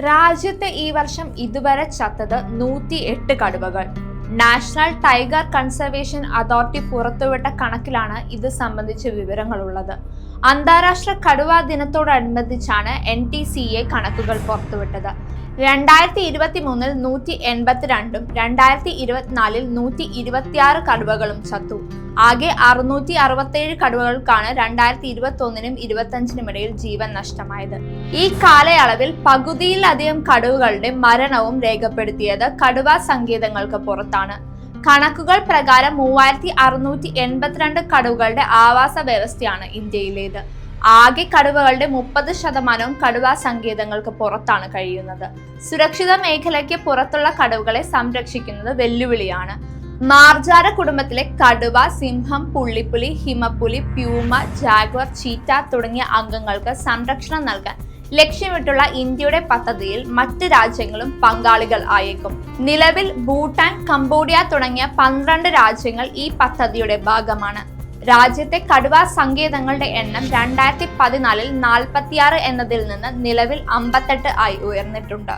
രാജ്യത്ത് ഈ വർഷം ഇതുവരെ ചത്തത് 108 കടുവകൾ. നാഷണൽ ടൈഗർ കൺസർവേഷൻ അതോറിറ്റി പുറത്തുവിട്ട കണക്കിലാണ് ഇത് സംബന്ധിച്ച വിവരങ്ങളുള്ളത്. അന്താരാഷ്ട്ര കടുവാ ദിനത്തോടനുബന്ധിച്ചാണ് NTCA കണക്കുകൾ പുറത്തുവിട്ടത്. 2023 182ഉം 2024 126 കടുവകളും ചത്തു. ആകെ 667 കടുവകൾക്കാണ് 2021നും 2025നും ഇടയിൽ ജീവൻ നഷ്ടമായത്. ഈ കാലയളവിൽ പകുതിയിലധികം കടുവകളുടെ മരണവും രേഖപ്പെടുത്തിയത് കടുവാ സങ്കേതങ്ങൾക്ക് പുറത്താണ്. കണക്കുകൾ പ്രകാരം 3682 കടുവകളുടെ ആവാസ വ്യവസ്ഥയാണ് ഇന്ത്യയിലേത്. ആകെ കടുവകളുടെ 30% കടുവാ സങ്കേതങ്ങൾക്ക് പുറത്താണ് കഴിയുന്നത്. സുരക്ഷിത മേഖലയ്ക്ക് പുറത്തുള്ള കടുവകളെ സംരക്ഷിക്കുന്നത് വെല്ലുവിളിയാണ്. മാർജാര കുടുംബത്തിലെ കടുവ, സിംഹം, പുള്ളിപ്പുലി, ഹിമപ്പുലി, പ്യൂമ, ജാഗ്വർ, ചീറ്റ തുടങ്ങിയ അംഗങ്ങൾക്ക് സംരക്ഷണം നൽകാൻ ലക്ഷ്യമിട്ടുള്ള ഇന്ത്യയുടെ പദ്ധതിയിൽ മറ്റ് രാജ്യങ്ങളും പങ്കാളികൾ ആയേക്കും. നിലവിൽ ഭൂട്ടാൻ, കംബോഡിയ തുടങ്ങിയ 12 രാജ്യങ്ങൾ ഈ പദ്ധതിയുടെ ഭാഗമാണ്. രാജ്യത്തെ കടുവാ സങ്കേതങ്ങളുടെ എണ്ണം 2014 46 എന്നതിൽ നിന്ന് നിലവിൽ 58 ആയി ഉയർന്നിട്ടുണ്ട്.